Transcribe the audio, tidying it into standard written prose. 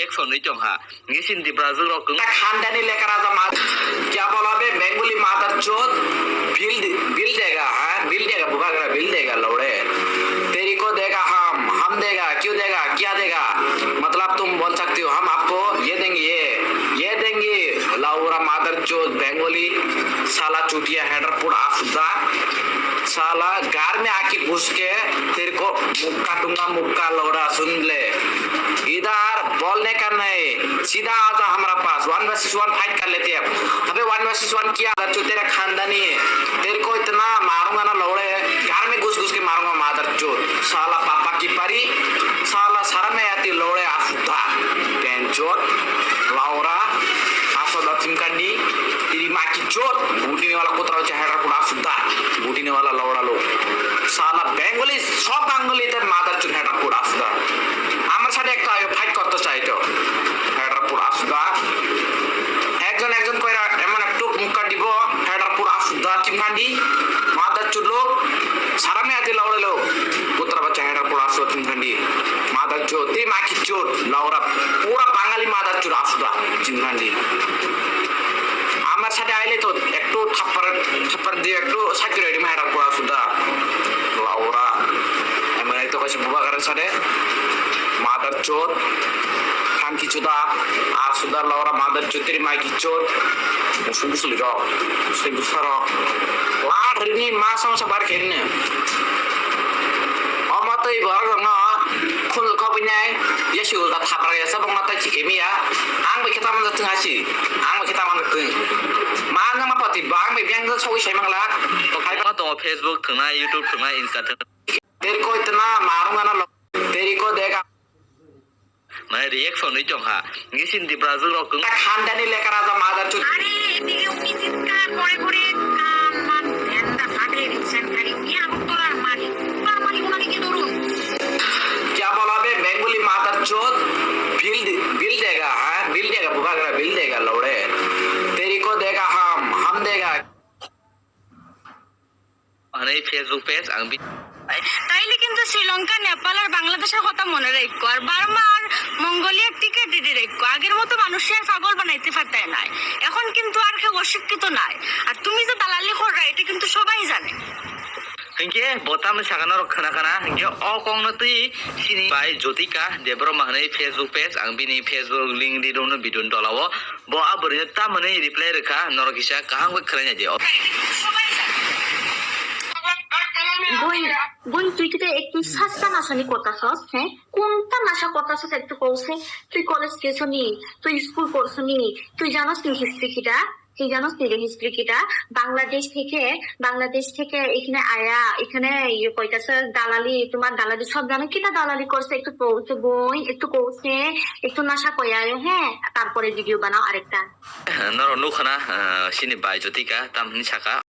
reaction नहीं चोंहा ngisin di brazil ro kung खानदानी लेकर आजा क्या बोला बे बेंगोली मादर चोद बिल देगा हाँ बिल देगा बुबा करा बिल देगा लौड़े तेरी को देगा हम देगा क्यों देगा क्या देगा मतलब तुम बोल सकती हो हम आपको ये देंगे ये देंगे लाउरा मादर चोद बेंगोली साला चुटिया हेडर पुड आफदा साला गार में आके घुस के तेरे को मुक्का दूंगा मुक्का लौड़ा सुन ले इधर बोलने का नहीं सीधा आता हमारा पास 1 vs 1 फाइट कर लेते हैं अबे 1 vs 1 किया जो तेरा खानदानी है तेरे को इतना मारूंगा ना लौड़े घर में घुस घुस के मारूंगा मादर चोद साला पापा की परी साला शर्म में आती लौड़े आफुदा पेंचोद लाउरा आसोदा चिमकांडी तेरी माँ की चोद बूटीने वाला कुतरा चेहरा कुड़ा आफुदा बूटीने वाला लौड़ा लोग साला बेंगोली सब बेंगोली ते मादर चोद हेडर कुड़ा आफुदा আমার সাথে একটা ফাইট করতে চাইতো হেডার পুরো আসুদা একজন কইরা এমন একটু মুক্কা দিব হেডার পুরো আসুদা চিমকান্ডি মাদার চুলো সারা মে আদি লাউড়ালো পুত্রা বাচ্চা হেডার পুরো আসুদা চিমকান্ডি মাদার চোদ তে মাকি চোদ লাউড়া পুরো বাঙালি মাদার চোদ আসুদা চিমকান্ডি আমার সাথে আইলে তো একটু থাপ্পড় দিয়ে একটু সাইকেল রেডি হেডার পুরো আসুদা লাউড়া এমন তো কইছে বুবা করার সাথে मादर चोद खान की चुदा आर सुदार लावरा मादर चोद तेरी माई की चोद मुसुल रो मुसुल रो लाड हरिनी मा समसा बार खेलने अमतै भर ना खुल खबिनाय यशि उल्टा थापर या सब मत चिकेमिया आं बे खेता मन जथि हासि आं बे खेता मन गै मा नंग मा पति बां बे ब्यांग सoi sai मंगला तो खाइ तो फेसबुक थंगना यूट्यूब थंगना इंस्टा तेरे को इतना मारूंगा ना तेरी को देगा मैं रिएक्शन नहीं चोंहा ngisin di brazil ro kung खानदानी लेकर आजा मादर चोद আরে এদিকে উনি চিৎকার করে করে কান মান ধ্যানটা ফাটিয়ে দিচ্ছেন খালি উনি আগুন তোলার মালিক ওনাকে কি ধরুন क्या बोला बे बेंगोली मादर चोद बिल देगा हाँ बिल देगा बुबा करा बिल देगा लौड़े तेरी को देगा हम देगा अने फेसबुक पेज आं भी তাইলে কিন্তু শ্রীলঙ্কা নেপাল আর বাংলাদেশের কথা মনে রাখো আর বার্মা আর মঙ্গোলিয়ার টিকিট দিতে রাখো আগের মতো মানুষের পাগল বানাইতে পারতাই নাই এখন কিন্তু আর কেউ অশিক্ষিত নাই আর তুমি যে দালালি কররা এটা কিন্তু সবাই জানে हिंगे बोताम सागाना रो खाना खाना हिंगे ओ कोंग न तुई सिनी बाय ज्योतिका देब्रो माहनै फेसबुक पेज आं बिनि फेसबुक लिंक दि दोनो बिदुन दलावो बो आबरिनो ता मनै रिप्लाय रेखा नरकिसा काहां बे खराय जे সবাই জানে বোন তুই তো একটু সস্তা নাশানি করতাছস হ্যাঁ কোনটা নাশা করতাছস একটু কইছে তুই কলেজ গেছো নি তুই স্কুল করছো নি তুই জানোস তুই হিস্ট্রি কিটা তুই জানোস তুই হিস্ট্রি কিটা বাংলাদেশ থেকে এখানে আয়া এখানে কইতাছে দালালি তোমার দালালি সব জানো কিটা দালালি করছে একটু কইছে বই একটু কইছে একটু নাশা কইয়া হ্যাঁ তারপরে ভিডিও বানাও আরেকটা नर नुखना सिनि बाय ज्योतिका तामनि साका